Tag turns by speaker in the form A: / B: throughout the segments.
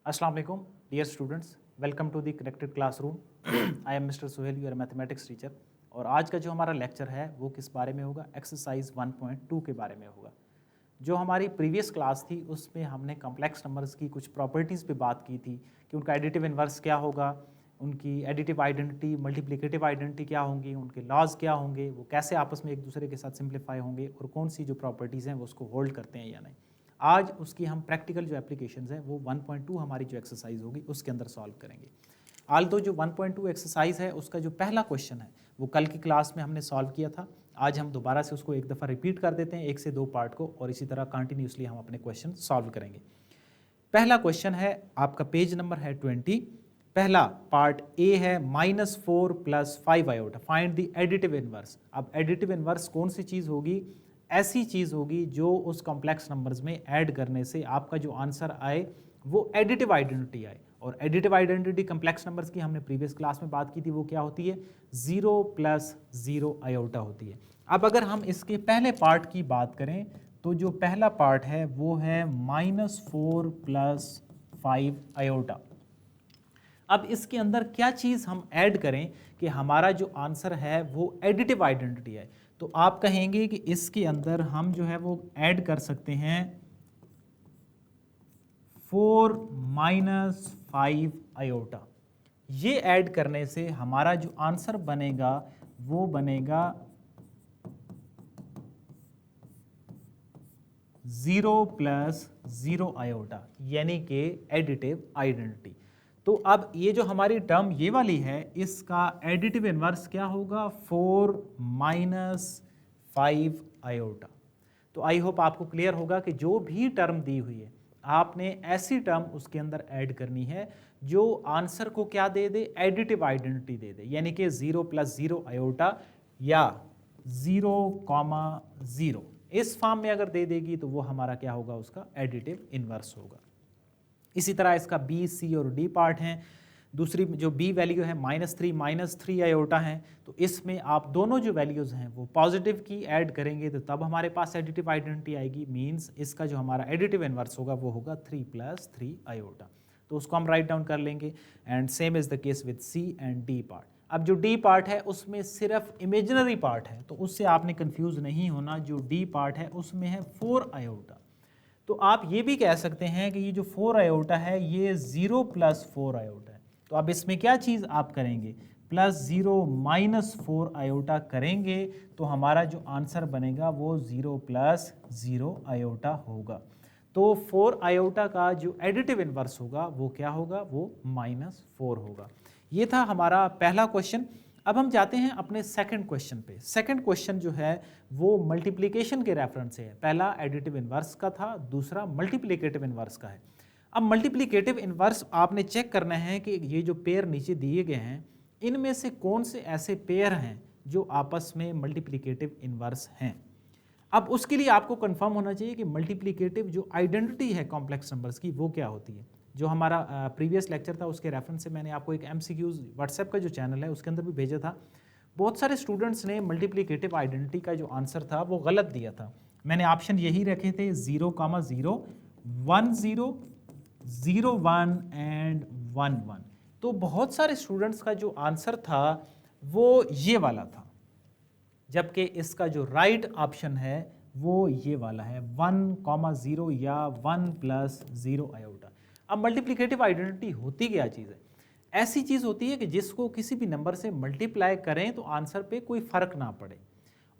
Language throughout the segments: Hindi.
A: Assalamu alaikum, dear students. Welcome to the connected classroom. I am Mr. Sohail, your mathematics teacher. और आज का जो हमारा लेक्चर है वो किस बारे में होगा? एक्सरसाइज 1.2 के बारे में होगा। जो हमारी प्रीवियस क्लास थी उसमें हमने कॉम्प्लेक्स नंबर्स की कुछ प्रॉपर्टीज़ पे बात की थी कि उनका एडिटिव इन्वर्स क्या होगा, उनकी एडिटिव आइडेंटिटी, मल्टीप्लिकेटिव आइडेंटिटी क्या होंगी, उनके लॉज क्या होंगे, वो कैसे आपस में एक दूसरे के साथ सिंप्लीफाई होंगे और कौन सी जो प्रॉपर्टीज़ हैं वो उसको होल्ड करते हैं या नहीं। आज उसकी हम प्रैक्टिकल जो एप्लीकेशंस हैं वो 1.2 हमारी जो एक्सरसाइज होगी उसके अंदर सॉल्व करेंगे। आल्दो जो 1.2 एक्सरसाइज है उसका जो पहला क्वेश्चन है वो कल की क्लास में हमने सॉल्व किया था। आज हम दोबारा से उसको एक दफ़ा रिपीट कर देते हैं, 1 से 2 पार्ट को, और इसी तरह कंटिन्यूसली हम अपने क्वेश्चन सॉल्व करेंगे। पहला क्वेश्चन है, आपका पेज नंबर है 20। पहला पार्ट ए है -4 + 5 iota, find the additive inverse. अब एडिटिव इनवर्स कौन सी चीज़ होगी? ऐसी चीज़ होगी जो उस कॉम्प्लेक्स नंबर्स में ऐड करने से आपका जो आंसर आए वो एडिटिव आइडेंटिटी आए। और एडिटिव आइडेंटिटी कॉम्प्लेक्स नंबर्स की हमने प्रीवियस क्लास में बात की थी, वो क्या होती है? 0 + 0 आयोटा होती है। अब अगर हम इसके पहले पार्ट की बात करें तो जो पहला पार्ट है वो है -4 + 5 आयोटा। अब इसके अंदर क्या चीज़ हम ऐड करें कि हमारा जो आंसर है वो एडिटिव आइडेंटिटी है? तो आप कहेंगे कि इसके अंदर हम जो है वो ऐड कर सकते हैं 4 - 5 आयोटा। ये ऐड करने से हमारा जो आंसर बनेगा वो बनेगा 0 + 0 आयोटा, यानी कि एडिटिव आइडेंटिटी। तो अब ये जो हमारी टर्म ये वाली है इसका एडिटिव इन्वर्स क्या होगा? 4 - 5 आयोटा। तो आई होप आपको क्लियर होगा कि जो भी टर्म दी हुई है आपने ऐसी टर्म उसके अंदर ऐड करनी है जो आंसर को क्या दे दे? एडिटिव आइडेंटिटी दे दे, यानी कि 0 + 0 आयोटा या 0,0 इस फॉर्म में अगर दे देगी तो वो हमारा क्या होगा? उसका एडिटिव इन्वर्स होगा। इसी तरह इसका बी, सी और डी पार्ट हैं। दूसरी जो बी वैल्यू है -3 - 3 आयोटा है, तो इसमें आप दोनों जो वैल्यूज़ हैं वो पॉजिटिव की ऐड करेंगे तो तब हमारे पास एडिटिव आइडेंटिटी आएगी। मींस इसका जो हमारा एडिटिव इन्वर्स होगा वो होगा 3 + 3 आयोटा। तो उसको हम राइट डाउन कर लेंगे। And same is the case with C and D part. अब जो डी पार्ट है उसमें सिर्फ इमेजिनरी पार्ट है, तो उससे आपने कंफ्यूज नहीं होना। जो डी पार्ट है उसमें है 4 आयोटा। तो आप ये भी कह सकते हैं कि ये जो 4 आयोटा है ये 0 + 4 आयोटा है। तो अब इसमें क्या चीज़ आप करेंगे? +0 - 4 आयोटा करेंगे तो हमारा जो आंसर बनेगा वो 0 + 0 आयोटा होगा। तो 4 आयोटा का जो एडिटिव इन्वर्स होगा वो क्या होगा? वो -4 होगा। ये था हमारा पहला क्वेश्चन। अब हम जाते हैं अपने सेकंड क्वेश्चन पे। सेकंड क्वेश्चन जो है वो मल्टीप्लिकेशन के रेफरेंस से है। पहला एडिटिव इन्वर्स का था, दूसरा मल्टीप्लिकेटिव इन्वर्स का है। अब मल्टीप्लिकेटिव इन्वर्स आपने चेक करना है कि ये जो पेयर नीचे दिए गए हैं इनमें से कौन से ऐसे पेयर हैं जो आपस में मल्टीप्लिकेटिव इन्वर्स हैं। अब उसके लिए आपको कंफर्म होना चाहिए कि मल्टीप्लिकेटिव जो आइडेंटिटी है कॉम्प्लेक्स नंबर्स की वो क्या होती है। जो हमारा प्रीवियस लेक्चर था उसके रेफरेंस से मैंने आपको एक MCQs व्हाट्सएप का जो चैनल है उसके अंदर भी भेजा था। बहुत सारे स्टूडेंट्स ने मल्टीप्लिकेटिव आइडेंटिटी का जो आंसर था वो गलत दिया था। मैंने ऑप्शन यही रखे थे 0,0, 1 0, 0 1 एंड 1 1। तो बहुत सारे स्टूडेंट्स का जो आंसर था वो ये वाला था, जबकि इसका जो राइट ऑप्शन है वो ये वाला है 1,0 या 1 + 0 आयोटा। अब मल्टीप्लिकेटिव आइडेंटिटी होती क्या चीज़ है? ऐसी चीज़ होती है कि जिसको किसी भी नंबर से मल्टीप्लाई करें तो आंसर पे कोई फ़र्क ना पड़े,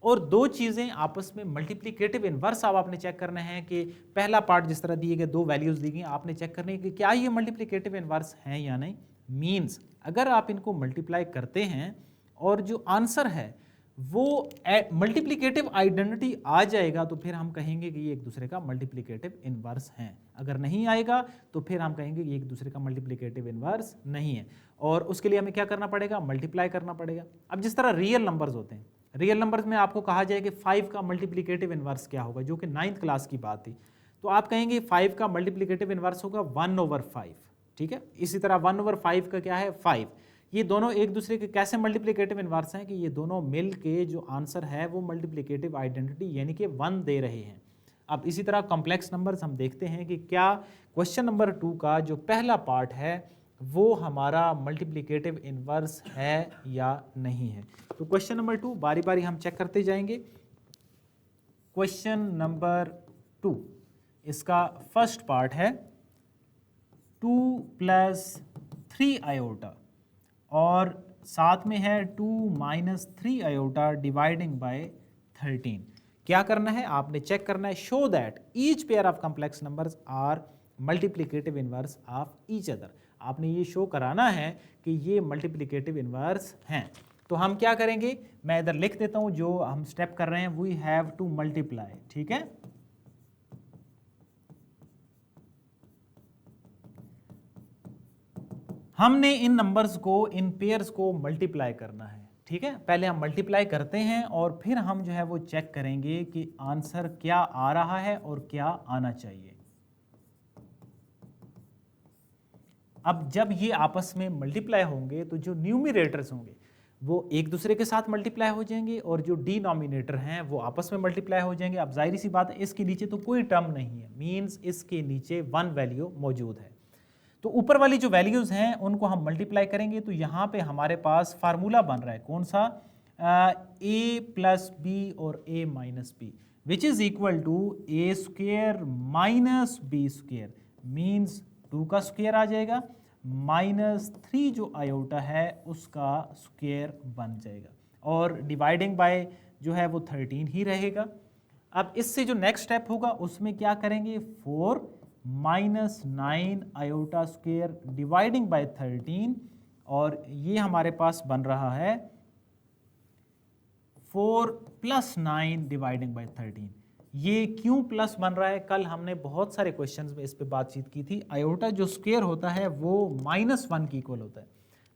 A: और दो चीज़ें आपस में मल्टीप्लिकेटिव इन्वर्स अब आपने चेक करना है कि पहला पार्ट जिस तरह दिए गए दो वैल्यूज़ दी गई आपने चेक करनी है कि क्या ये मल्टीप्लिकेटिव इन्वर्स हैं या नहीं। मीन्स अगर आप इनको मल्टीप्लाई करते हैं और जो आंसर है वो मल्टीप्लिकेटिव आइडेंटिटी आ जाएगा तो फिर हम कहेंगे कि ये एक दूसरे का मल्टीप्लिकेटिव इन्वर्स हैं। अगर नहीं आएगा तो फिर हम कहेंगे कि ये एक दूसरे का मल्टीप्लिकेटिव इन्वर्स नहीं है, और उसके लिए हमें क्या करना पड़ेगा? मल्टीप्लाई करना पड़ेगा। अब जिस तरह रियल नंबर्स होते हैं, रियल नंबर्स में आपको कहा जाए कि 5 का मल्टीप्लिकेटिव इन्वर्स क्या होगा, जो कि 9th क्लास की बात थी, तो आप कहेंगे 5 का मल्टीप्लिकेटिव इन्वर्स होगा 1/5। ठीक है, इसी तरह 1/5 का क्या है? 5। ये दोनों एक दूसरे के कैसे मल्टीप्लिकेटिव इन्वर्स हैं कि ये दोनों मिल के जो आंसर है वो मल्टीप्लिकेटिव आइडेंटिटी यानी कि 1 दे रहे हैं। अब इसी तरह कॉम्प्लेक्स नंबर्स हम देखते हैं कि क्या क्वेश्चन नंबर 2 का जो पहला पार्ट है वो हमारा मल्टीप्लिकेटिव इनवर्स है या नहीं है। तो क्वेश्चन नंबर 2 बारी बारी हम चेक करते जाएंगे। क्वेश्चन नंबर 2 इसका फर्स्ट पार्ट है 2 + 3 आयोटा और साथ में है 2 - 3 आयोटा डिवाइडिंग बाय 13। क्या करना है, आपने चेक करना है show that each pair of complex numbers are multiplicative inverse of each other. आपने ये शो कराना है कि ये मल्टीप्लिकेटिव इनवर्स हैं। तो हम क्या करेंगे, मैं इधर लिख देता हूं जो हम स्टेप कर रहे हैं, वी हैव टू मल्टीप्लाई। ठीक है, हमने इन नंबर्स को, इन पेयर्स को मल्टीप्लाई करना है। ठीक है, पहले हम मल्टीप्लाई करते हैं और फिर हम जो है वो चेक करेंगे कि आंसर क्या आ रहा है और क्या आना चाहिए। अब जब ये आपस में मल्टीप्लाई होंगे तो जो न्यूमरेटर्स होंगे वो एक दूसरे के साथ मल्टीप्लाई हो जाएंगे और जो डिनोमिनेटर हैं वो आपस में मल्टीप्लाई हो जाएंगे। अब जाहिर सी बात है इसके नीचे तो कोई टर्म नहीं है, मींस इसके नीचे 1 वैल्यू मौजूद है। तो ऊपर वाली जो वैल्यूज हैं उनको हम मल्टीप्लाई करेंगे तो यहाँ पे हमारे पास फार्मूला बन रहा है कौन सा, a + b और a - b which is equal to a² - b², means 2 का स्क्वायर आ जाएगा -3 जो आयोटा है उसका स्क्वायर बन जाएगा और डिवाइडिंग बाय जो है वो 13 ही रहेगा। अब इससे जो नेक्स्ट स्टेप होगा उसमें क्या करेंगे, 4 - 9 आयोटा स्क्वायर डिवाइडिंग बाय 13 और ये हमारे पास बन रहा है 4 + 9 डिवाइडिंग बाय 13। ये क्यों प्लस बन रहा है, कल हमने बहुत सारे क्वेश्चंस में इस पे बातचीत की थी। आयोटा जो स्क्वायर होता है वो -1 की इक्वल होता है।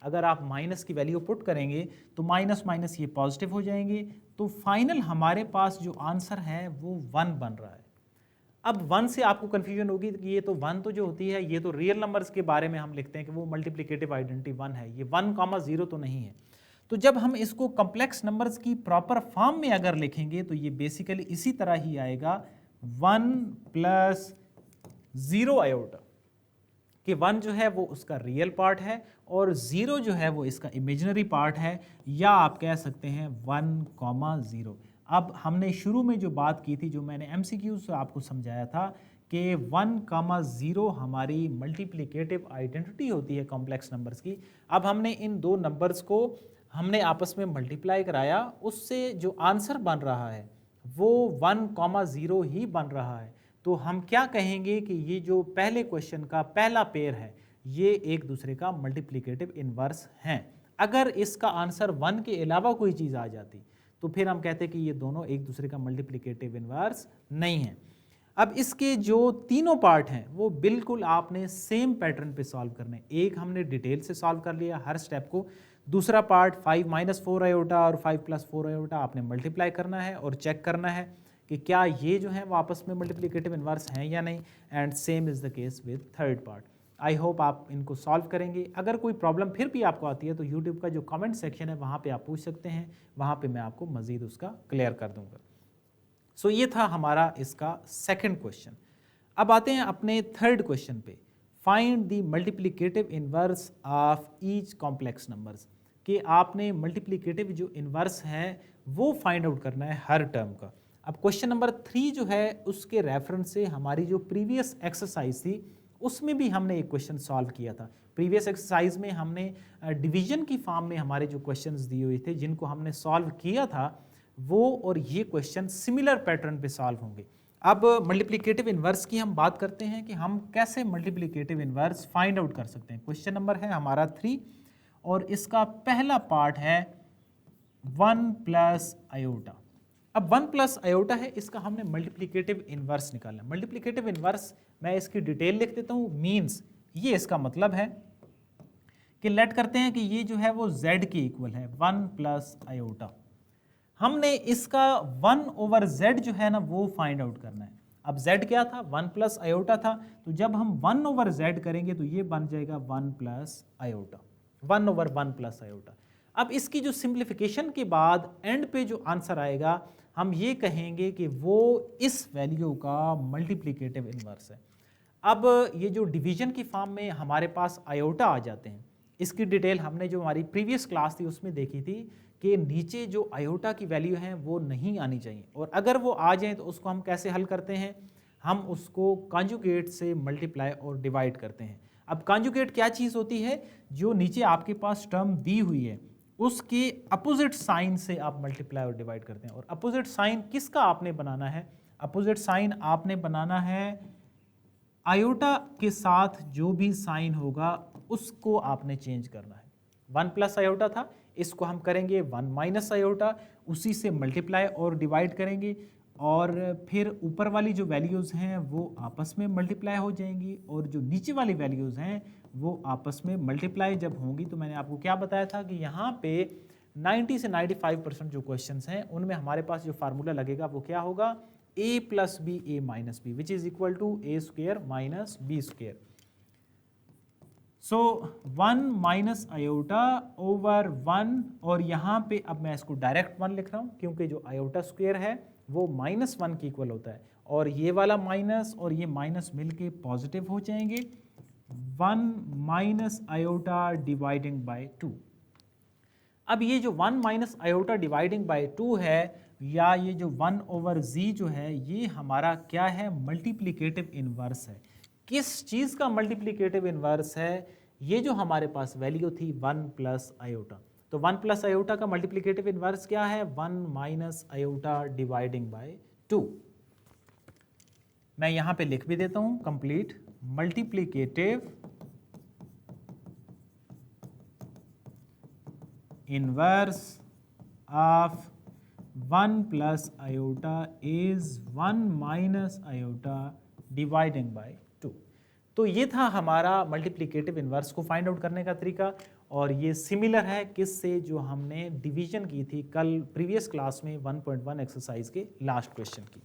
A: अगर आप माइनस की वैल्यू पुट करेंगे तो माइनस माइनस ये पॉजिटिव हो जाएंगे, तो फाइनल हमारे पास जो आंसर है वो 1 बन रहा है। अब 1 से आपको कंफ्यूजन होगी कि ये तो 1 तो जो होती है ये तो रियल नंबर्स के बारे में हम लिखते हैं कि वो मल्टीप्लिकेटिव आइडेंटिटी 1 है, ये 1, 0 तो नहीं है। तो जब हम इसको कॉम्प्लेक्स नंबर्स की प्रॉपर फॉर्म में अगर लिखेंगे तो ये बेसिकली इसी तरह ही आएगा 1 + 0 आयोटा, कि 1 जो है वो उसका रियल पार्ट है और 0 जो है वो इसका इमेजिनरी पार्ट है, या आप कह सकते हैं 1, 0। अब हमने शुरू में जो बात की थी, जो मैंने MCQ से आपको समझाया था कि 1, 0 हमारी मल्टीप्लिकेटिव आइडेंटिटी होती है कॉम्प्लेक्स नंबर्स की। अब हमने इन दो नंबर्स को हमने आपस में मल्टीप्लाई कराया, उससे जो आंसर बन रहा है वो 1, 0 ही बन रहा है। तो हम क्या कहेंगे कि ये जो पहले क्वेश्चन का पहला पेयर है ये एक दूसरे का मल्टीप्लिकेटिव इनवर्स हैं। अगर इसका आंसर 1 के अलावा कोई चीज़ आ जाती तो फिर हम कहते कि ये दोनों एक दूसरे का मल्टीप्लिकेटिव इनवर्स नहीं है। अब इसके जो तीनों पार्ट हैं वो बिल्कुल आपने सेम पैटर्न पे सॉल्व करने। एक हमने डिटेल से सॉल्व कर लिया हर स्टेप को, दूसरा पार्ट 5 - 4 आयोटा और 5 + 4 आयोटा आपने मल्टीप्लाई करना है और चेक करना है कि क्या ये जो है वो आपस में मल्टीप्लिकेटिव इनवर्स हैं या नहीं। And same is the case with third part. I hope आप इनको सॉल्व करेंगे। अगर कोई प्रॉब्लम फिर भी आपको आती है तो यूट्यूब का जो कमेंट सेक्शन है वहाँ पे आप पूछ सकते हैं, वहाँ पे मैं आपको मज़ीद उसका क्लियर कर दूँगा। सो ये था हमारा इसका सेकंड क्वेश्चन। अब आते हैं अपने थर्ड क्वेश्चन पे, find the multiplicative inverse of each complex numbers, कि आपने मल्टीप्लिकेटिव जो इनवर्स है वो फाइंड आउट करना है हर टर्म का। अब क्वेश्चन नंबर 3 जो है उसके रेफरेंस से हमारी जो प्रीवियस एक्सरसाइज थी उसमें भी हमने एक क्वेश्चन सॉल्व किया था। प्रीवियस एक्सरसाइज में हमने डिवीजन की फॉर्म में हमारे जो क्वेश्चंस दिए हुए थे जिनको हमने सॉल्व किया था वो और ये क्वेश्चन सिमिलर पैटर्न पे सॉल्व होंगे। अब मल्टीप्लिकेटिव इनवर्स की हम बात करते हैं कि हम कैसे मल्टीप्लिकेटिव इनवर्स फाइंड आउट कर सकते हैं। क्वेश्चन नंबर है हमारा 3 और इसका पहला पार्ट है 1 + आयोटा। अब 1 + आयोटा है, इसका हमने मल्टीप्लिकेटिव इनवर्स निकालना है। मल्टीप्लिकेटिव इनवर्स मैं इसकी डिटेल लिख देता हूँ, मीन्स ये इसका मतलब है कि लेट करते हैं कि ये जो है वो z के इक्वल है 1 + आयोटा। हमने इसका 1/z जो है ना वो फाइंड आउट करना है। अब z क्या था, 1 + आयोटा था, तो जब हम 1/z करेंगे तो ये बन जाएगा 1 + आयोटा, 1/1 + आयोटा। अब इसकी जो सिंप्लीफिकेशन के बाद एंड पे जो आंसर आएगा हम ये कहेंगे कि वो इस वैल्यू का मल्टीप्लिकेटिव इन्वर्स है। अब ये जो डिवीजन की फॉर्म में हमारे पास आयोटा आ जाते हैं, इसकी डिटेल हमने जो हमारी प्रीवियस क्लास थी उसमें देखी थी कि नीचे जो आयोटा की वैल्यू हैं वो नहीं आनी चाहिए, और अगर वो आ जाएं तो उसको हम कैसे हल करते हैं, हम उसको कॉन्जुगेट से मल्टीप्लाई और डिवाइड करते हैं। अब कॉन्जुगेट क्या चीज़ होती है, जो नीचे आपके पास टर्म दी हुई है उसके अपोजिट साइन से आप मल्टीप्लाई और डिवाइड करते हैं। और अपोजिट साइन किसका आपने बनाना है, अपोजिट साइन आपने बनाना है आयोटा के साथ जो भी साइन होगा उसको आपने चेंज करना है। 1 प्लस आयोटा था, इसको हम करेंगे 1 माइनस आयोटा, उसी से मल्टीप्लाई और डिवाइड करेंगे, और फिर ऊपर वाली जो वैल्यूज़ हैं वो आपस में मल्टीप्लाई हो जाएंगी, और जो नीचे वाली वैल्यूज़ हैं वो आपस में मल्टीप्लाई जब होंगी, तो मैंने आपको क्या बताया था कि यहाँ पे 90 से 95% जो क्वेश्चंस हैं उनमें हमारे पास जो फार्मूला लगेगा वो क्या होगा, a plus B A minus B which is equal to A square minus B square. So 1 minus iota over 1, और यहाँ पे अब मैं इसको डायरेक्ट 1 लिख रहा हूँ क्योंकि जो आयोटा स्क्वेयर है वो -1 के इक्वल होता है, और ये वाला माइनस और ये माइनस मिलके पॉजिटिव हो जाएंगे। 1 माइनस आयोटा डिवाइडिंग बाय 2। अब ये जो 1 माइनस आयोटा डिवाइडिंग बाय 2 है, या ये जो 1 ओवर z जो है, ये हमारा क्या है, मल्टीप्लिकेटिव इन्वर्स है। किस चीज़ का मल्टीप्लिकेटिव इन्वर्स है, ये जो हमारे पास वैल्यू थी 1 प्लस आयोटा, तो 1 प्लस आयोटा का मल्टीप्लिकेटिव इन्वर्स क्या है, 1 माइनस आयोटा डिवाइडिंग बाय 2। मैं यहाँ पे लिख भी देता हूँ complete, multiplicative inverse of 1 plus iota is 1 minus iota dividing by 2। तो ये था हमारा मल्टीप्लिकेटिव इन्वर्स को फाइंड आउट करने का तरीका, और ये सिमिलर है किससे, जो हमने डिवीजन की थी कल प्रीवियस क्लास में 1.1 एक्सरसाइज के लास्ट क्वेश्चन की।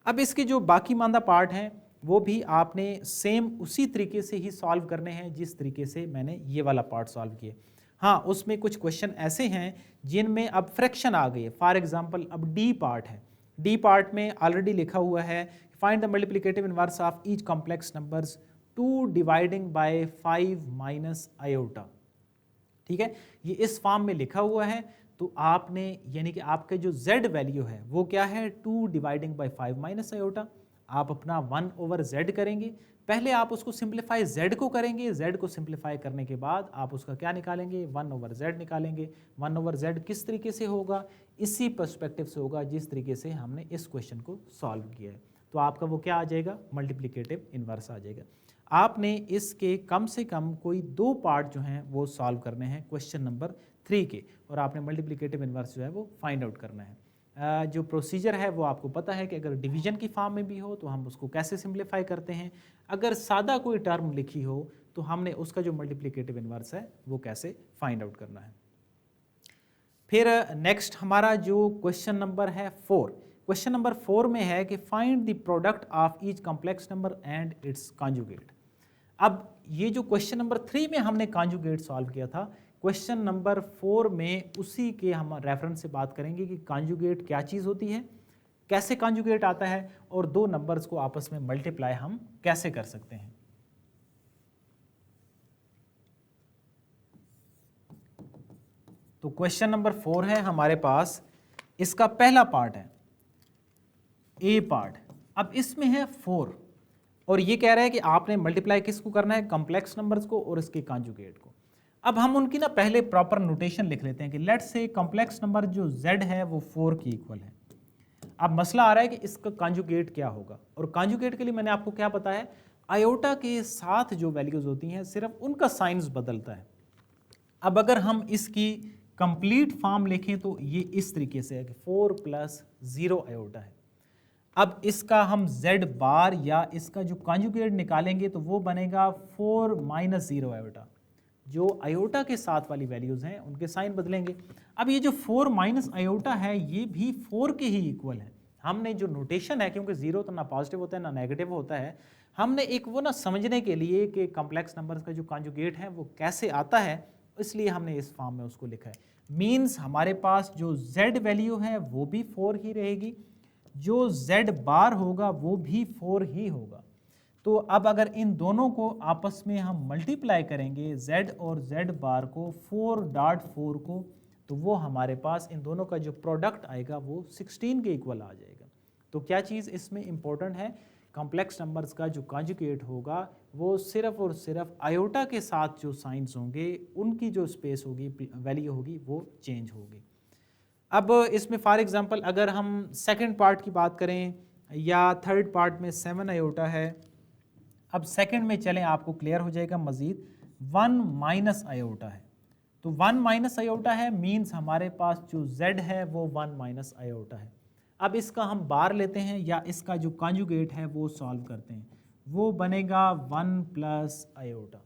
A: अब इसके जो बाकी मानदा पार्ट हैं वो भी आपने सेम उसी तरीके से ही सॉल्व करने हैं जिस तरीके से मैंने ये वाला पार्ट सॉल्व किए। हाँ, उसमें कुछ क्वेश्चन ऐसे हैं जिनमें अब फ्रैक्शन आ गई है। फॉर एग्जांपल अब डी पार्ट है, डी पार्ट में ऑलरेडी लिखा हुआ है find the multiplicative inverse of each complex numbers 2 dividing by 5 minus iota. ठीक है, ये इस फॉर्म में लिखा हुआ है, तो आपने यानी कि आपके जो z वैल्यू है वो क्या है, 2 डिवाइडिंग बाय 5 माइनस आयोटा। आप अपना 1 ओवर z करेंगे, पहले आप उसको सिंप्लीफाई z को करेंगे, z को सिंप्लीफाई करने के बाद आप उसका क्या निकालेंगे, 1 ओवर z निकालेंगे। 1 ओवर z किस तरीके से होगा, इसी पर्सपेक्टिव से होगा जिस तरीके से हमने इस क्वेश्चन को सॉल्व किया है। तो आपका वो क्या आ जाएगा, मल्टीप्लिकेटिव इन्वर्स आ जाएगा। आपने इसके कम से कम कोई 2 पार्ट जो हैं वो सॉल्व करने हैं क्वेश्चन नंबर 3 के, और आपने मल्टीप्लिकेटिव इन्वर्स जो है वो फाइंड आउट करना है। जो प्रोसीजर है वो आपको पता है कि अगर डिवीजन की फॉर्म में भी हो तो हम उसको कैसे सिंप्लीफाई करते हैं, अगर सादा कोई टर्म लिखी हो तो हमने उसका जो मल्टीप्लिकेटिव इन्वर्स है वो कैसे फाइंड आउट करना है। फिर नेक्स्ट हमारा जो क्वेश्चन नंबर है 4, क्वेश्चन नंबर 4 में है कि find the product of each complex number and it's conjugate. अब ये जो क्वेश्चन नंबर 3 में हमने कॉन्जुगेट सॉल्व किया था, क्वेश्चन नंबर 4 में उसी के हम रेफरेंस से बात करेंगे कि कॉन्जुगेट क्या चीज़ होती है, कैसे कॉन्जुगेट आता है, और 2 नंबर्स को आपस में मल्टीप्लाई हम कैसे कर सकते हैं। तो क्वेश्चन नंबर 4 है हमारे पास, इसका पहला पार्ट है ए पार्ट। अब इसमें है 4, और ये कह रहा है कि आपने मल्टीप्लाई किसको करना है, कॉम्प्लेक्स नंबर्स को और इसके कॉन्जुगेट को। अब हम उनकी ना पहले प्रॉपर नोटेशन लिख लेते हैं कि लेट्स से कॉम्प्लेक्स नंबर जो z है वो 4 की इक्वल है। अब मसला आ रहा है कि इसका कॉन्जुगेट क्या होगा, और कॉन्जुगेट के लिए मैंने आपको क्या बताया, आयोटा के साथ जो वैल्यूज होती हैं सिर्फ उनका साइंस बदलता है। अब अगर हम इसकी कंप्लीट फॉर्म लिखें तो ये इस तरीके से है कि 4 प्लस 0 आयोटा है। अब इसका हम z बार या इसका जो कॉन्जुगेट निकालेंगे तो वो बनेगा 4 माइनस 0 आयोटा। जो आयोटा के साथ वाली वैल्यूज़ हैं उनके साइन बदलेंगे। अब ये जो 4 माइनस आयोटा है ये भी 4 के ही इक्वल है। हमने जो नोटेशन है, क्योंकि 0 तो ना पॉजिटिव होता है ना नेगेटिव होता है, हमने एक वो ना समझने के लिए कि कॉम्प्लेक्स नंबर्स का जो कॉन्जुगेट है वो कैसे आता है, इसलिए हमने इस फॉर्म में उसको लिखा है। मीन्स हमारे पास जो z वैल्यू है वो भी 4 ही रहेगी, जो z बार होगा वो भी 4 ही होगा। तो अब अगर इन दोनों को आपस में हम मल्टीप्लाई करेंगे z और z बार को 4.4 को, तो वो हमारे पास इन दोनों का जो प्रोडक्ट आएगा वो 16 के इक्वल आ जाएगा। तो क्या चीज़ इसमें इम्पोर्टेंट है, कॉम्प्लेक्स नंबर्स का जो कॉन्जुगेट होगा वो सिर्फ और सिर्फ आयोटा के साथ जो साइंस होंगे उनकी जो स्पेस होगी, वैल्यू होगी, वो चेंज होगी। अब इसमें फॉर एग्जांपल अगर हम सेकंड पार्ट की बात करें या थर्ड पार्ट में 7 आयोटा है, अब सेकंड में चलें आपको क्लियर हो जाएगा मज़ीद। 1 माइनस आयोटा है, तो 1 माइनस आयोटा है मीन्स हमारे पास जो z है वो 1 माइनस आयोटा है। अब इसका हम बार लेते हैं या इसका जो कॉन्जुगेट है वो सॉल्व करते हैं, वो बनेगा 1 प्लस आयोटा।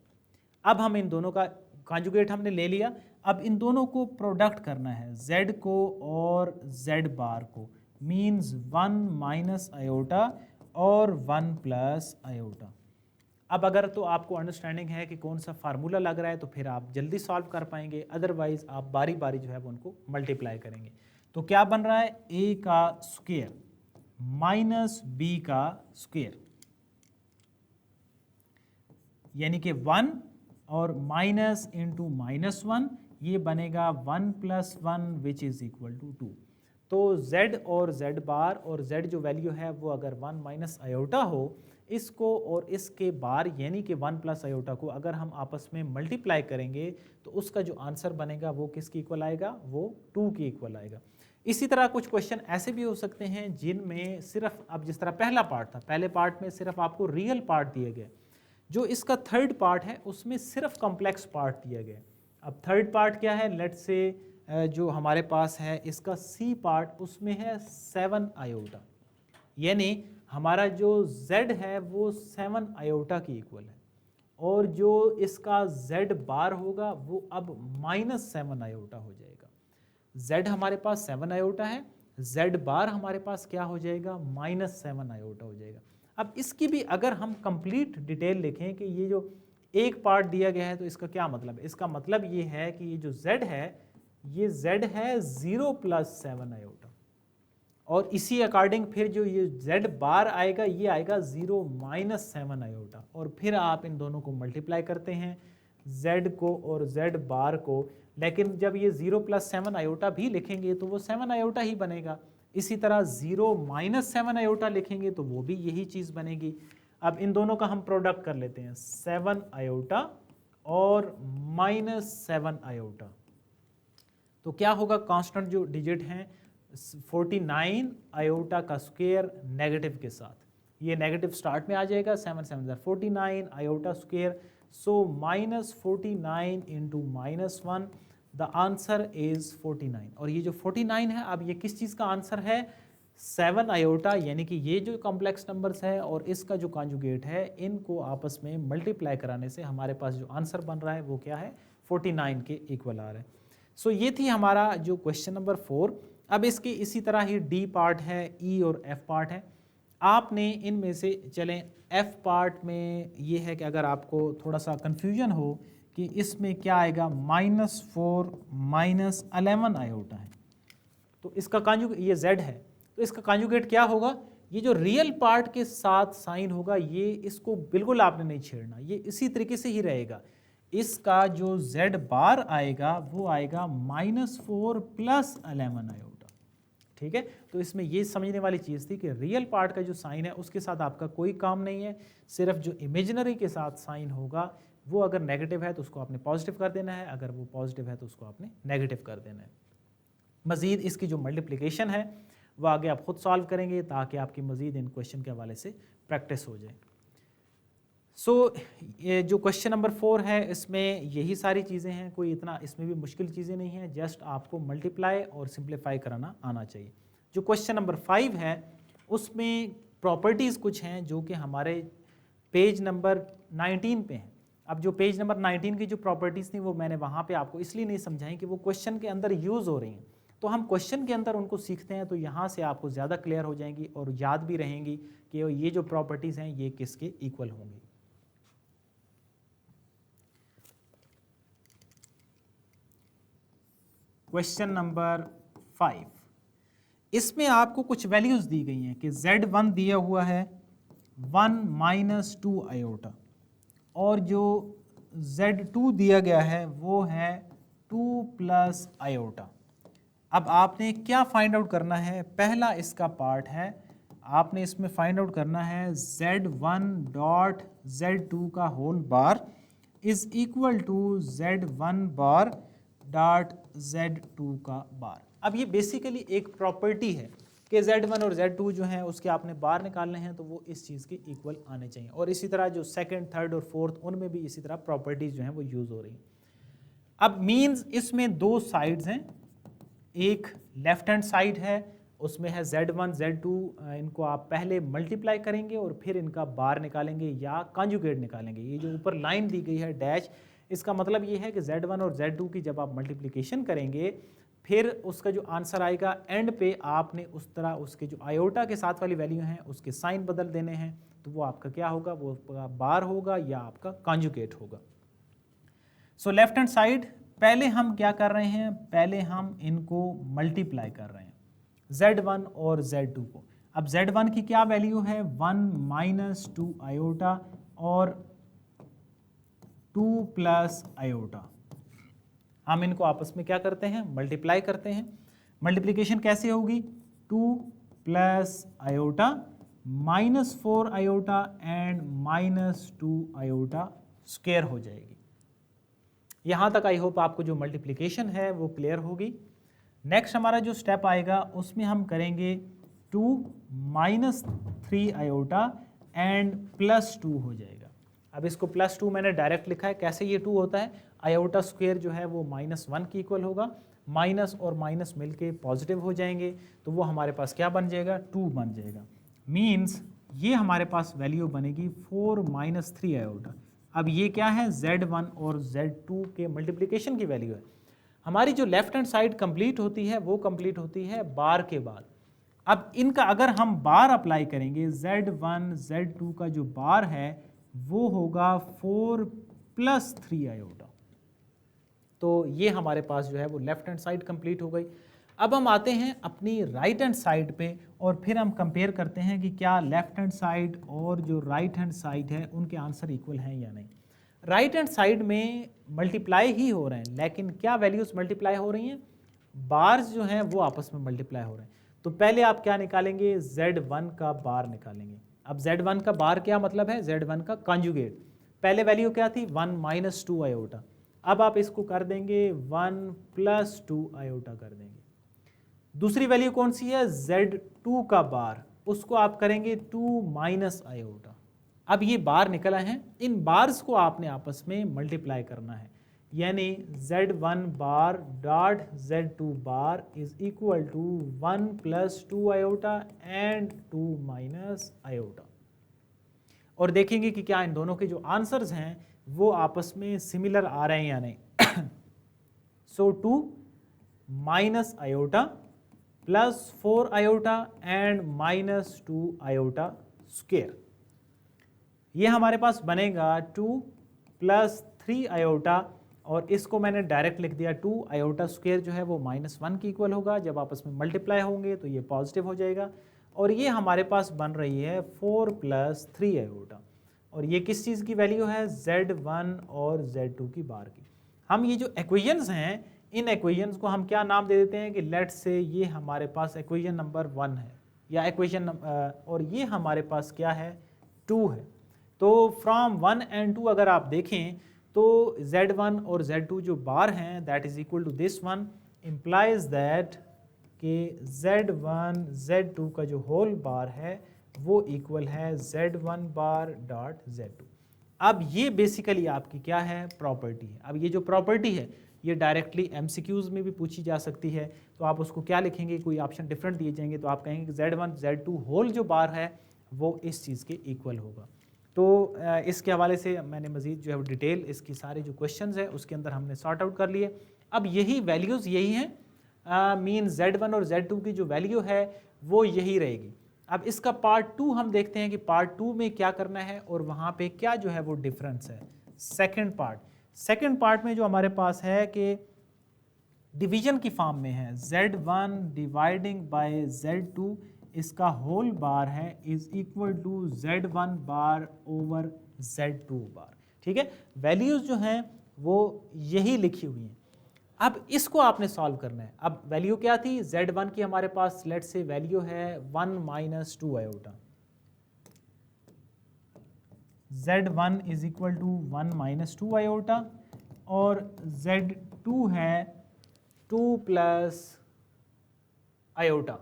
A: अब हम इन दोनों का कॉन्जुगेट हमने ले लिया, अब इन दोनों को प्रोडक्ट करना है, z को और z बार को, मीन्स 1 माइनस आयोटा और 1 प्लस आयोटा। अब अगर तो आपको अंडरस्टैंडिंग है कि कौन सा फार्मूला लग रहा है तो फिर आप जल्दी सॉल्व कर पाएंगे, अदरवाइज आप बारी बारी जो है वो उनको मल्टीप्लाई करेंगे। तो क्या बन रहा है, a का स्क्वायर माइनस b का स्क्वायर, यानी कि 1 और माइनस इंटू -1, ये बनेगा 1 plus 1 which is equal to 2। तो z और z बार और z जो वैल्यू है वो अगर 1 माइनस आयोटा हो, इसको और इसके बार यानी कि 1 प्लस आयोटा को अगर हम आपस में मल्टीप्लाई करेंगे तो उसका जो आंसर बनेगा वो किसके इक्वल आएगा, वो 2 के इक्वल आएगा। इसी तरह कुछ क्वेश्चन ऐसे भी हो सकते हैं जिनमें सिर्फ, अब जिस तरह पहला पार्ट था, पहले पार्ट में सिर्फ आपको रियल पार्ट दिए गए, जो इसका थर्ड पार्ट है उसमें सिर्फ कॉम्प्लेक्स पार्ट दिया गया। अब थर्ड पार्ट क्या है, लेट्स से जो हमारे पास है इसका सी पार्ट, उसमें है 7 आयोटा, यानी हमारा जो z है वो 7 आयोटा की इक्वल है, और जो इसका z बार होगा वो अब -7 आयोटा हो जाएगा। z हमारे पास 7 आयोटा है, z बार हमारे पास क्या हो जाएगा, -7 आयोटा हो जाएगा। अब इसकी भी अगर हम कंप्लीट डिटेल लिखें कि ये जो एक पार्ट दिया गया है तो इसका क्या मतलब है, इसका मतलब ये है कि ये जो z है, ये z है 0 प्लस 7 आयोटा, और इसी अकॉर्डिंग फिर जो ये z बार आएगा ये आएगा 0 माइनस 7 आयोटा, और फिर आप इन दोनों को मल्टीप्लाई करते हैं, z को और z बार को, लेकिन जब ये 0 प्लस 7 आयोटा भी लिखेंगे तो वो 7 आयोटा ही बनेगा। इसी तरह 0 माइनस 7 आयोटा लिखेंगे तो वो भी यही चीज़ बनेगी। अब इन दोनों का हम प्रोडक्ट कर लेते हैं, 7 आयोटा और -7 आयोटा, तो क्या होगा, कांस्टेंट जो डिजिट हैं 49 आयोटा का स्क्वायर नेगेटिव के साथ, ये नेगेटिव स्टार्ट में आ जाएगा, 7 7 49 iota square, so -49 into -1, the answer is 49। और ये जो 49 है, अब ये किस चीज़ का आंसर है, 7 आयोटा, यानी कि ये जो कॉम्प्लेक्स नंबर्स है और इसका जो कॉन्जुगेट है, इनको आपस में मल्टीप्लाई कराने से हमारे पास जो आंसर बन रहा है वो क्या है, 49 के इक्वल आ रहा है। सो ये थी हमारा जो क्वेश्चन नंबर 4। अब इसके इसी तरह ही डी पार्ट है, ई और एफ पार्ट है। आपने इनमें से चलें, एफ पार्ट में ये है कि अगर आपको थोड़ा सा कन्फ्यूजन हो कि इसमें क्या आएगा, -4 -11 आयोटा है, तो इसका कॉन्जुगेट, ये z है तो इसका कॉन्जुगेट क्या होगा, ये जो रियल पार्ट के साथ साइन होगा, ये इसको बिल्कुल आपने नहीं छेड़ना, ये इसी तरीके से ही रहेगा। इसका जो z बार आएगा वो आएगा -4 प्लस 11 आयोटा, ठीक है। तो इसमें ये समझने वाली चीज़ थी कि रियल पार्ट का जो साइन है उसके साथ आपका कोई काम नहीं है, सिर्फ जो इमेजिनरी के साथ साइन होगा वो अगर नेगेटिव है तो उसको आपने पॉजिटिव कर देना है, अगर वो पॉजिटिव है तो उसको आपने नेगेटिव कर देना है। मज़ीद इसकी जो मल्टीप्लिकेशन है वो आगे आप खुद सॉल्व करेंगे ताकि आपकी मज़ीद इन क्वेश्चन के हवाले से प्रैक्टिस हो जाए। ये जो क्वेश्चन नंबर 4 है इसमें यही सारी चीज़ें हैं, कोई इतना इसमें भी मुश्किल चीज़ें नहीं हैं, जस्ट आपको मल्टीप्लाई और सिंप्लीफाई कराना आना चाहिए। जो क्वेश्चन नंबर 5 है उसमें प्रॉपर्टीज़ कुछ हैं जो कि हमारे पेज नंबर 19 पे हैं। अब जो पेज नंबर 19 की जो प्रॉपर्टीज़ थी वो मैंने वहाँ पे आपको इसलिए नहीं समझाई कि वो क्वेश्चन के अंदर यूज़ हो रही हैं, तो हम क्वेश्चन के अंदर उनको सीखते हैं तो यहाँ से आपको ज़्यादा क्लियर हो जाएंगी और याद भी रहेंगी कि ये जो प्रॉपर्टीज़ हैं ये किसके इक्वल होंगी। Question number 5। इसमें आपको कुछ वैल्यूज दी गई हैं कि Z1 दिया हुआ है 1 - 2 आयोटा और जो Z2 दिया गया है वो है 2 + आयोटा। अब आपने क्या फाइंड आउट करना है? पहला इसका पार्ट है, आपने इसमें फाइंड आउट करना है Z1 डॉट Z2 का whole bar is equal to Z1 bar dot Z2 का बार। अब ये बेसिकली एक प्रॉपर्टी है कि Z1 और Z2 जो हैं उसके आपने बार निकालने हैं तो वो इस चीज़ के इक्वल आने चाहिए। और इसी तरह जो सेकंड, थर्ड और फोर्थ उनमें भी इसी तरह प्रॉपर्टीज जो हैं वो यूज़ हो रही हैं। अब मीन्स इसमें दो साइड्स हैं, एक लेफ्ट हैंड साइड है उसमें है Z1 Z2, इनको आप पहले मल्टीप्लाई करेंगे और फिर इनका बार निकालेंगे या कॉन्जुगेट निकालेंगे। ये जो ऊपर लाइन दी गई है डैश, इसका मतलब ये है कि Z1 और Z2 की जब आप मल्टीप्लिकेशन करेंगे फिर उसका जो आंसर आएगा एंड पे आपने उस तरह उसके जो आयोटा के साथ वाली वैल्यू हैं उसके साइन बदल देने हैं, तो वो आपका क्या होगा? वो आपका बार होगा या आपका कॉन्जुगेट होगा। सो लेफ्ट हैंड साइड पहले हम क्या कर रहे हैं? पहले हम इनको मल्टीप्लाई कर रहे हैं Z1 और Z2 को। अब Z1 की क्या वैल्यू है? 1 - 2 आयोटा और 2 + आयोटा। हम इनको आपस में क्या करते हैं? मल्टीप्लाई करते हैं। मल्टीप्लिकेशन कैसे होगी? 2 + iota -4 iota and -2 iota square हो जाएगी। यहाँ तक आई होप आपको जो मल्टीप्लिकेशन है वो क्लियर होगी। नेक्स्ट हमारा जो स्टेप आएगा उसमें हम करेंगे 2 - 3 आयोटा एंड +2 हो जाएगा। अब इसको +2 मैंने डायरेक्ट लिखा है। कैसे ये 2 होता है? आयोटा स्क्वायर जो है वो -1 के इक्वल होगा, माइनस और माइनस मिलके पॉजिटिव हो जाएंगे तो वो हमारे पास क्या बन जाएगा? 2 बन जाएगा। मीन्स ये हमारे पास वैल्यू बनेगी 4 - 3 आयोटा। अब ये क्या है? Z1 और Z2 के मल्टीप्लिकेशन की वैल्यू है। हमारी जो लेफ्ट हैंड साइड कंप्लीट होती है वो कंप्लीट होती है बार के बाद। अब इनका अगर हम बार अप्लाई करेंगे, Z1 Z2 का जो बार है वो होगा 4 + 3 आयोटा। तो ये हमारे पास जो है वो लेफ्ट हैंड साइड कंप्लीट हो गई। अब हम आते हैं अपनी राइट हैंड साइड पे और फिर हम कंपेयर करते हैं कि क्या लेफ्ट हैंड साइड और जो राइट हैंड साइड है उनके आंसर इक्वल हैं या नहीं। राइट हैंड साइड में मल्टीप्लाई ही हो रहे हैं, लेकिन क्या वैल्यूज मल्टीप्लाई हो रही हैं? बार्स जो हैं वो आपस में मल्टीप्लाई हो रहे हैं। तो पहले आप क्या निकालेंगे? Z1 का बार निकालेंगे। अब Z1 का बार क्या मतलब है? Z1 का कॉन्जुगेट। पहले वैल्यू क्या थी? 1 - 2 आयोटा। अब आप इसको कर देंगे 1 + 2 आयोटा कर देंगे। दूसरी वैल्यू कौन सी है? Z2 का बार, उसको आप करेंगे 2 - आयोटा। अब ये बार निकला है, इन बार्स को आपने आपस में मल्टीप्लाई करना है, यानी Z1 bar dot Z2 bar is equal to 1 + 2 iota and 2 - iota. और देखेंगे कि क्या इन दोनों के जो आंसर्स हैं वो आपस में सिमिलर आ रहे हैं या नहीं। सो 2 - iota +4 iota and -2 iota square, ये हमारे पास बनेगा 2 + 3 आयोटा। और इसको मैंने डायरेक्ट लिख दिया 2 आयोटा स्क्वायर जो है वो -1 के इक्वल होगा। जब आपस में मल्टीप्लाई होंगे तो ये पॉजिटिव हो जाएगा। और ये हमारे पास बन रही है 4 + 3 आयोटा। और ये किस चीज़ की वैल्यू है? Z1 और Z2 की बार की। हम ये जो इक्वेशंस हैं इन इक्वेशंस को हम क्या नाम दे देते हैं कि लेट्स से ये हमारे पास इक्वेशन नंबर 1 है या इक्वेशन और ये हमारे पास क्या है? 2 है। तो फ्रॉम 1 and 2 अगर आप देखें तो Z1 और Z2 जो बार हैं that is equal to this one, implies that कि Z1 Z2 का जो होल बार है वो इक्वल है Z1 बार डॉट Z2। अब ये बेसिकली आपकी क्या है? प्रॉपर्टी है। अब ये जो प्रॉपर्टी है ये डायरेक्टली MCQs में भी पूछी जा सकती है। तो आप उसको क्या लिखेंगे? कोई ऑप्शन डिफरेंट दिए जाएंगे तो आप कहेंगे कि Z1 Z2 होल जो बार है वो इस चीज़ के इक्वल होगा। तो इसके हवाले से मैंने मज़ीद जो है वो डिटेल इसकी सारे जो क्वेश्चंस है उसके अंदर हमने सॉर्ट आउट कर लिए। अब यही वैल्यूज़ यही हैं, मीन Z1 और Z2 की जो वैल्यू है वो यही रहेगी। अब इसका पार्ट 2 हम देखते हैं कि पार्ट 2 में क्या करना है और वहाँ पे क्या जो है वो डिफरेंस है। सेकंड पार्ट में जो हमारे पास है कि डिवीजन की फॉर्म में है, Z1 डिवाइडिंग बाय Z2 इसका होल बार है is equal to Z1 bar over Z2 bar. ठीक है, वैल्यूज जो हैं वो यही लिखी हुई हैं। अब इसको आपने सॉल्व करना है। अब वैल्यू क्या थी, Z1 की हमारे पास लेट से वैल्यू है 1 minus 2 iota. Z1 is equal to 1 minus 2 iota और Z2 है 2 प्लस आयोटा।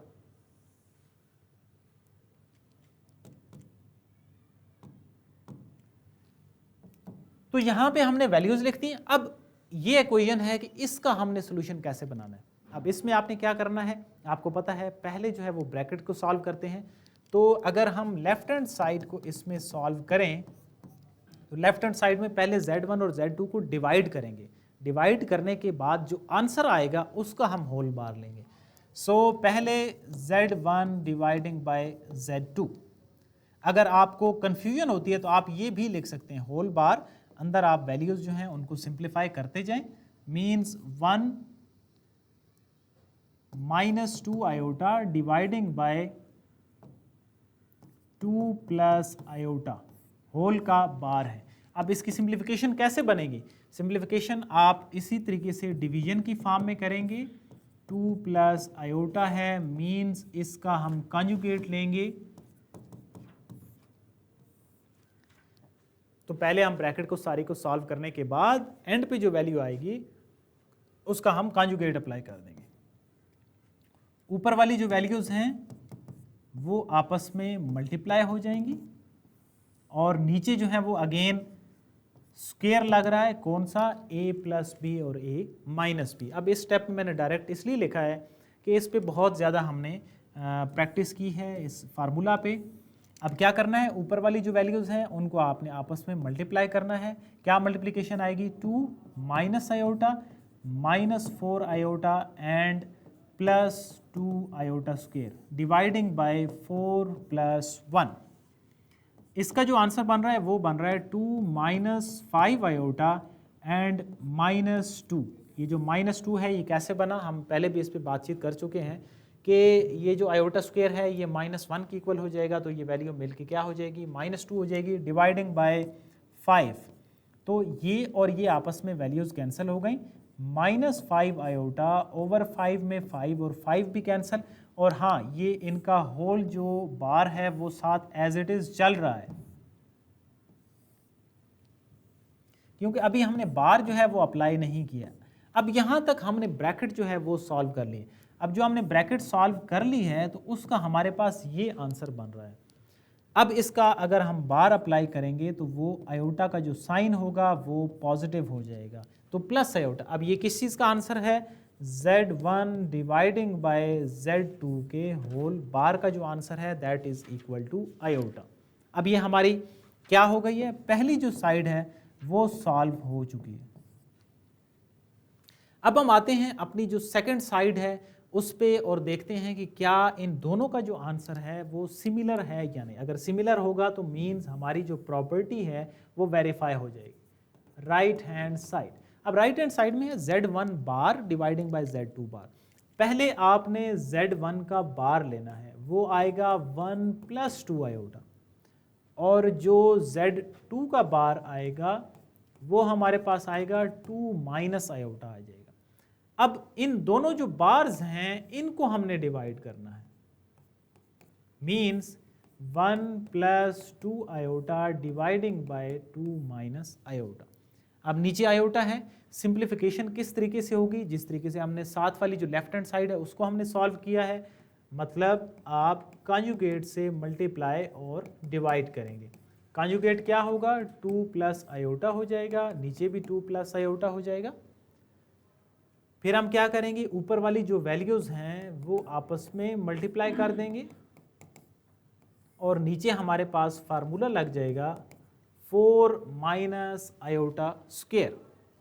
A: तो यहां पे हमने वैल्यूज लिख दी। अब ये इक्वेशन है कि इसका हमने सोल्यूशन कैसे बनाना है। अब इसमें आपने क्या करना है, आपको पता है पहले जो है वो ब्रैकेट को सॉल्व करते हैं। तो अगर हम लेफ्ट हैंड साइड को इसमें सॉल्व करें तो लेफ्ट हैंड साइड में पहले Z1 और Z2 को डिवाइड करेंगे। डिवाइड करने के बाद जो आंसर आएगा उसका हम होल बार लेंगे। सो पहले Z1 डिवाइडिंग बाय Z2। अगर आपको कंफ्यूजन होती है तो आप ये भी लिख सकते हैं होल बार, अंदर आप वैल्यूज जो हैं उनको सिंप्लीफाई करते जाएं। Means 1 minus 2 iota dividing by 2 plus iota whole का बार है। अब इसकी सिंप्लीफिकेशन कैसे बनेगी, सिंप्लीफिकेशन आप इसी तरीके से डिवीजन की फॉर्म में करेंगे। 2 प्लस आयोटा है, मीन्स इसका हम कॉन्जुगेट लेंगे। तो पहले हम ब्रैकेट को सारी को सॉल्व करने के बाद एंड पे जो वैल्यू आएगी उसका हम कॉन्जुगेट अप्लाई कर देंगे। ऊपर वाली जो वैल्यूज हैं वो आपस में मल्टीप्लाई हो जाएंगी और नीचे जो है वो अगेन स्क्वायर लग रहा है, कौन सा, a प्लस बी और a माइनस बी। अब इस स्टेप में मैंने डायरेक्ट इसलिए लिखा है कि इस पे बहुत ज़्यादा हमने प्रैक्टिस की है इस फार्मूला पे। अब क्या करना है, ऊपर वाली जो वैल्यूज़ हैं उनको आपने आपस में मल्टीप्लाई करना है। क्या मल्टीप्लिकेशन आएगी, 2 minus iota minus 4 iota and plus 2 iota square dividing by 4 plus 1। इसका जो आंसर बन रहा है वो बन रहा है 2 माइनस 5 आयोटा एंड माइनस 2। ये जो माइनस 2 है ये कैसे बना, हम पहले भी इस पर बातचीत कर चुके हैं कि ये जो आयोटा स्क्वायर है ये -1 के इक्वल हो जाएगा, तो ये वैल्यू मिल के क्या हो जाएगी, -2 हो जाएगी डिवाइडिंग बाय 5। तो ये और ये आपस में वैल्यूज़ कैंसिल हो गई। -5 आयोटा ओवर 5 में 5 और 5 भी कैंसिल, और हाँ ये इनका होल जो बार है वो साथ एज इट इज़ चल रहा है, क्योंकि अभी हमने बार जो है वो अप्लाई नहीं किया। अब यहाँ तक हमने ब्रैकेट जो है वो सॉल्व कर ली। अब जो हमने ब्रैकेट सॉल्व कर ली है तो उसका हमारे पास ये आंसर बन रहा है। अब इसका अगर हम बार अप्लाई करेंगे तो वो आयोटा का जो साइन होगा वो पॉजिटिव हो जाएगा, तो प्लस आयोटा। अब ये किस चीज़ का आंसर है, Z1 डिवाइडिंग बाय Z2 के होल बार का जो आंसर है that is equal to iota. अब ये हमारी क्या हो गई है, पहली जो साइड है वो सॉल्व हो चुकी है। अब हम आते हैं अपनी जो सेकंड साइड है उस पे और देखते हैं कि क्या इन दोनों का जो आंसर है वो सिमिलर है या नहीं। अगर सिमिलर होगा तो मीन्स हमारी जो प्रॉपर्टी है वो वेरीफाई हो जाएगी। राइट हैंड साइड, अब राइट हैंड साइड में है Z1 bar dividing by Z2 बार। पहले आपने Z1 का बार लेना है, वो आएगा 1 प्लस 2 आयोटा, और जो Z2 का बार आएगा वो हमारे पास आएगा 2 माइनस आयोटा आ जाएगा। अब इन दोनों जो बार्स हैं इनको हमने डिवाइड करना है, means 1 plus 2 iota dividing by 2 minus iota. अब नीचे आयोटा है, सिंप्लीफिकेशन किस तरीके से होगी, जिस तरीके से हमने साथ वाली जो लेफ्ट हैंड साइड है उसको हमने सॉल्व किया है, मतलब आप कॉन्जुगेट से मल्टीप्लाई और डिवाइड करेंगे। कॉन्जुगेट क्या होगा, 2 प्लस आयोटा हो जाएगा, नीचे भी 2 प्लस आयोटा हो जाएगा। फिर हम क्या करेंगे, ऊपर वाली जो वैल्यूज हैं वो आपस में मल्टीप्लाई कर देंगे और नीचे हमारे पास फार्मूला लग जाएगा 4 माइनस आयोटा स्क्वायर,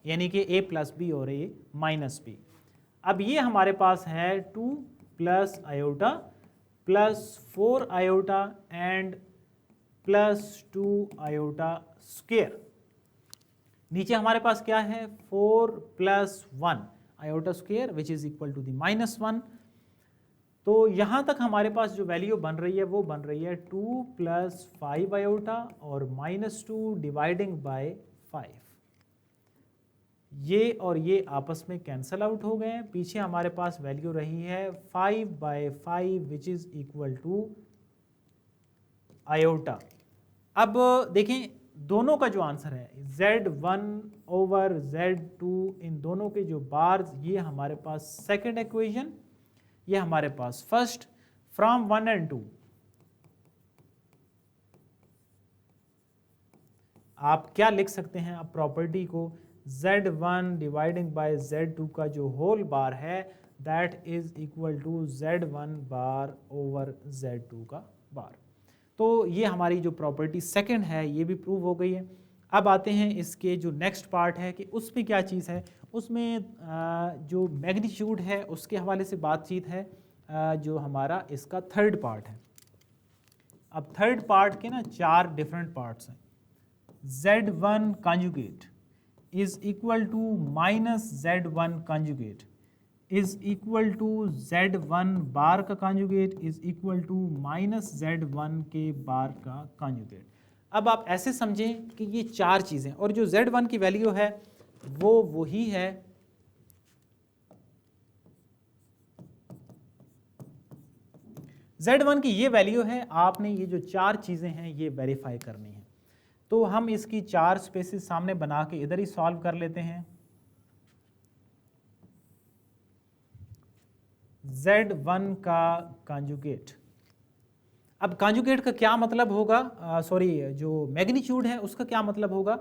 A: यानी कि a प्लस बी और a माइनस बी। अब ये हमारे पास है 2 plus iota plus 4 iota and plus 2 iota square. नीचे हमारे पास क्या है, 4 plus 1। Iota square which is equal to the -1। तो यहाँ तक हमारे पास जो वैल्यू बन रही है वो बन रही है 2 + 5 आयोटा और -2 डिवाइडिंग बाय 5। ये और ये आपस में कैंसल आउट हो गए हैं। पीछे हमारे पास वैल्यू रही है 5/5 which is equal to iota. अब देखें दोनों का जो आंसर है Z1/Z2, इन दोनों के जो बार्स, ये हमारे पास सेकंड इक्वेशन, ये हमारे पास फर्स्ट। फ्रॉम 1 और 2 आप क्या लिख सकते हैं? आप प्रॉपर्टी को Z1 डिवाइडिंग बाय Z2 का जो होल बार है that is equal to Z1 bar over Z2 का बार। तो ये हमारी जो प्रॉपर्टी सेकंड है ये भी प्रूव हो गई है। अब आते हैं इसके जो नेक्स्ट पार्ट है कि उसमें क्या चीज़ है। उसमें जो मैग्नीट्यूड है उसके हवाले से बातचीत है, जो हमारा इसका थर्ड पार्ट है। अब थर्ड पार्ट के ना 4 डिफरेंट पार्ट्स हैं। Z1 conjugate is equal to minus Z1 conjugate is equal to Z1 बार का conjugate is equal to minus Z1 के बार का conjugate। अब आप ऐसे समझें कि ये 4 चीज़ें, और जो Z1 की वैल्यू है वो वही है Z1 की ये वैल्यू है। आपने ये जो 4 चीज़ें हैं ये वेरीफाई करनी है। तो हम इसकी 4 स्पेसिस सामने बना के इधर ही सॉल्व कर लेते हैं। Z1 का कॉन्जुगेट। अब कॉन्जुगेट का क्या मतलब होगा, जो मैग्नीट्यूड है उसका क्या मतलब होगा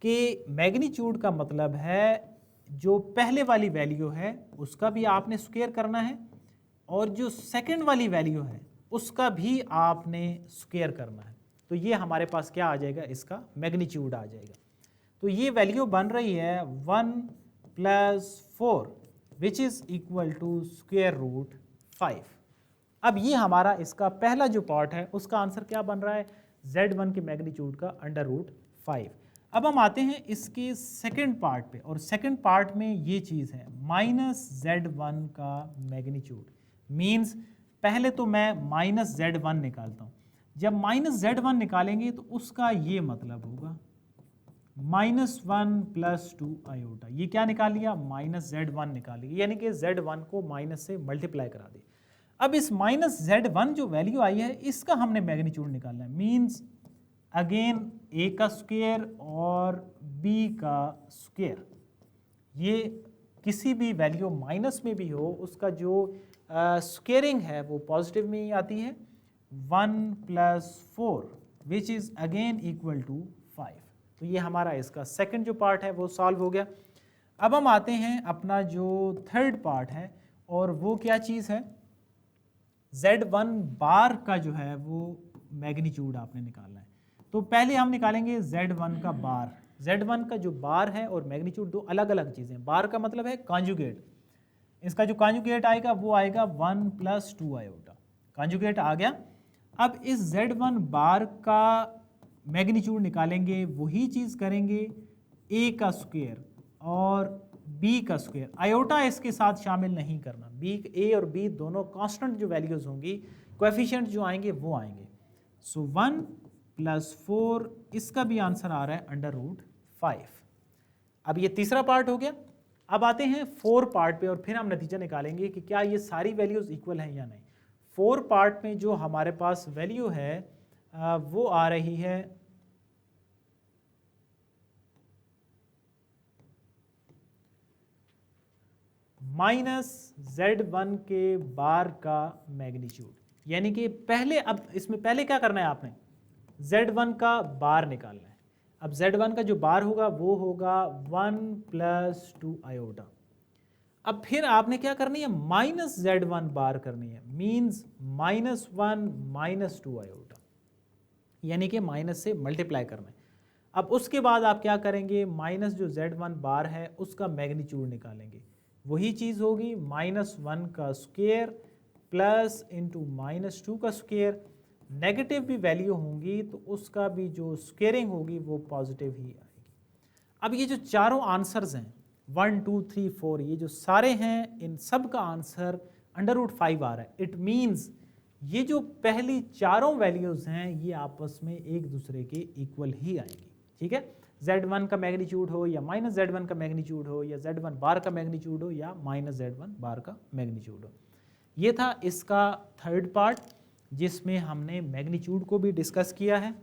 A: कि मैग्नीट्यूड का मतलब है जो पहले वाली वैल्यू है उसका भी आपने स्क्वायर करना है और जो सेकंड वाली वैल्यू है उसका भी आपने स्क्वायर करना है। तो ये हमारे पास क्या आ जाएगा, इसका मैग्नीट्यूड आ जाएगा। तो ये वैल्यू बन रही है 1 + 4 विच इज़ इक्वल टू √5। अब ये हमारा इसका पहला जो पार्ट है उसका आंसर क्या बन रहा है, Z1 के मैग्नीट्यूड का √5। अब हम आते हैं इसके सेकंड पार्ट पे, और सेकंड पार्ट में ये चीज़ है -Z1 का मैग्नीट्यूड। मीन्स पहले तो मैं -Z1 निकालता हूँ। जब -Z1 निकालेंगे तो उसका ये मतलब होगा -1 + 2 आयोटा। ये क्या निकाल लिया, -Z1 निकाल लिया, यानी कि Z1 को माइनस से मल्टीप्लाई करा दिया। अब इस -Z1 जो वैल्यू आई है इसका हमने मैग्नीट्यूड निकालना है। मीन्स अगेन A का स्क्वायर और B का स्क्वायर, ये किसी भी वैल्यू माइनस में भी हो उसका जो स्क्वेयरिंग है वो पॉजिटिव में ही आती है। 1 + 4 which is again equal to 5। तो ये हमारा इसका सेकंड जो पार्ट है वो सॉल्व हो गया। अब हम आते हैं अपना जो थर्ड पार्ट है, और वो क्या चीज़ है, Z1 बार का जो है वो मैग्नीट्यूड आपने निकालना है। तो पहले हम निकालेंगे Z1 का बार। Z1 का जो बार है और मैग्नीट्यूड दो अलग अलग चीज़ें। बार का मतलब है कॉन्जुगेट, इसका जो कॉन्जुगेट आएगा वो आएगा 1 + 2 आयोटा। कॉन्जुगेट आ गया। अब इस Z1 बार का मैग्नीट्यूड निकालेंगे, वही चीज़ करेंगे A का स्क्वायर और B का स्क्वायर। आयोटा इसके साथ शामिल नहीं करना। A और B दोनों कांस्टेंट जो वैल्यूज होंगी, कोएफिशिएंट जो आएंगे वो आएंगे। सो 1 + 4 इसका भी आंसर आ रहा है √5। अब ये तीसरा पार्ट हो गया। अब आते हैं 4 पार्ट पे, और फिर हम नतीजा निकालेंगे कि क्या ये सारी वैल्यूज इक्वल हैं या नहीं। 4 पार्ट में जो हमारे पास वैल्यू है वो आ रही है -Z1 के बार का मैग्नीट्यूड। यानी कि पहले, अब इसमें पहले क्या करना है, आपने Z1 का बार निकालना है। अब Z1 का जो बार होगा वो होगा 1 + 2 आयोटा। अब फिर आपने क्या करनी है, -Z1 बार करनी है। मीन्स -1 - 2 आयोटा, यानी कि माइनस से मल्टीप्लाई करना है। अब उसके बाद आप क्या करेंगे, माइनस जो Z1 बार है उसका मैग्नीट्यूड निकालेंगे। वही चीज़ होगी -1 का स्क्वायर प्लस इंटू -2 का स्क्वायर। नेगेटिव भी वैल्यू होंगी तो उसका भी जो स्क्वेयरिंग होगी वो पॉजिटिव ही आएगी। अब ये जो चारों आंसर्स हैं 1 2 3 4 ये जो सारे हैं इन सब का आंसर √5 आ रहा है। इट मीन्स ये जो पहली चारों वैल्यूज़ हैं ये आपस में एक दूसरे के इक्वल ही आएंगी, ठीक है। Z1 का मैग्नीट्यूड हो या -Z1 का मैग्नीट्यूड हो या Z1 बार का मैग्नीट्यूड हो या -Z1 बार का मैग्नीट्यूड हो। ये था इसका थर्ड पार्ट जिसमें हमने मैग्नीट्यूड को भी डिस्कस किया है।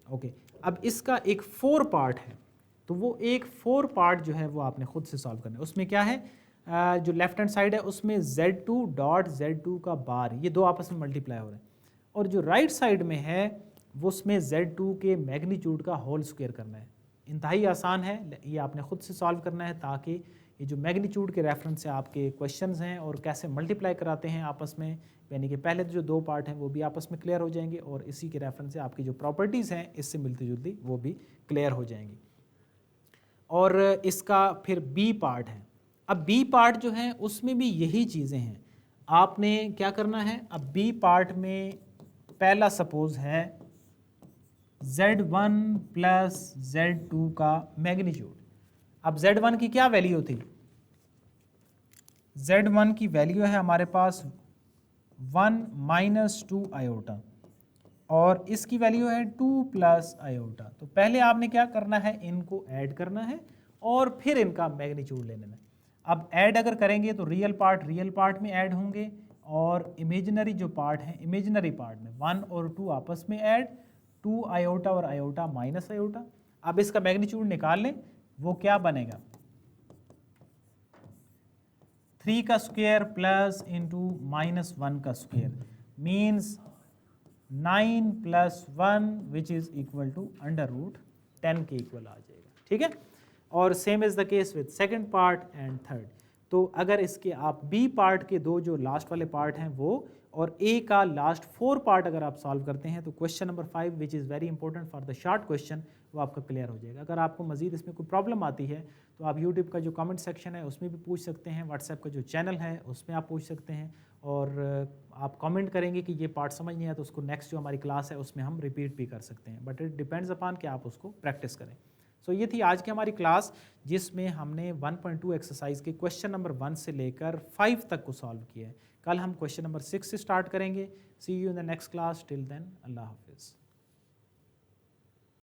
A: ओके, अब इसका एक 4 पार्ट है, तो वो एक 4 पार्ट जो है वो आपने खुद से सॉल्व करना है। उसमें क्या है, जो लेफ्ट हैंड साइड है उसमें Z2 डॉट Z2 का बार, ये दो आपस में मल्टीप्लाई हो रहे हैं, और जो राइट साइड में है वो उसमें Z2 के मैग्नीट्यूड का होल स्क्वायर करना है। इंतहाई आसान है, ये आपने खुद से सॉल्व करना है ताकि ये जो मैग्नीट्यूड के रेफरेंस से आपके क्वेश्चंस हैं और कैसे मल्टीप्लाई कराते हैं आपस में, यानी कि पहले तो जो दो पार्ट हैं वो भी आपस में क्लियर हो जाएंगे और इसी के रेफरेंस से आपकी जो प्रॉपर्टीज़ हैं इससे मिलती जुलती वो भी क्लियर हो जाएंगी। और इसका फिर बी पार्ट है। अब बी पार्ट जो है उसमें भी यही चीज़ें हैं, आपने क्या करना है। अब बी पार्ट में पहला सपोज है Z1 प्लस Z2 का मैग्नीट्यूड। अब Z1 की क्या वैल्यू थी, Z1 की वैल्यू है हमारे पास 1 माइनस 2 आयोटा और इसकी वैल्यू है 2 प्लस आयोटा। तो पहले आपने क्या करना है, इनको ऐड करना है और फिर इनका मैग्नीट्यूड ले लेना है। अब ऐड अगर करेंगे तो रियल पार्ट में ऐड होंगे और इमेजिनरी जो पार्ट है इमेजिनरी पार्ट में 1 और 2 आपस में ऐड, 2 आयोटा और आयोटा माइनस आयोटा। अब इसका मैग्नीट्यूड निकाल लें, वो क्या बनेगा 3 का स्क्वायर प्लस इंटू -1 का square means 9 plus 1 which is equal to √10 के इक्वल आ जाएगा, ठीक है। और same is the case with second part and third. तो अगर इसके आप बी पार्ट के दो जो लास्ट वाले पार्ट हैं वो और ए का लास्ट 4 पार्ट अगर आप सॉल्व करते हैं तो question number 5 which is very important for the short question वो आपका क्लियर हो जाएगा। अगर आपको मजीद इसमें कोई प्रॉब्लम आती है तो आप यूट्यूब का जो कमेंट सेक्शन है उसमें भी पूछ सकते हैं, व्हाट्सएप का जो चैनल है उसमें आप पूछ सकते हैं और आप कमेंट करेंगे कि ये पार्ट समझ नहीं आया तो उसको नेक्स्ट जो हमारी क्लास है उसमें हम रिपीट भी कर सकते हैं, बट इट डिपेंड्स अपॉन कि आप उसको प्रैक्टिस करें। सो ये थी आज की हमारी क्लास जिसमें हमने 1.2 एक्सरसाइज के क्वेश्चन नंबर 1 से लेकर 5 तक को सॉल्व किया है। कल हम क्वेश्चन नंबर 6 से स्टार्ट करेंगे। See you in the next class, till then अल्लाह हाफिज़।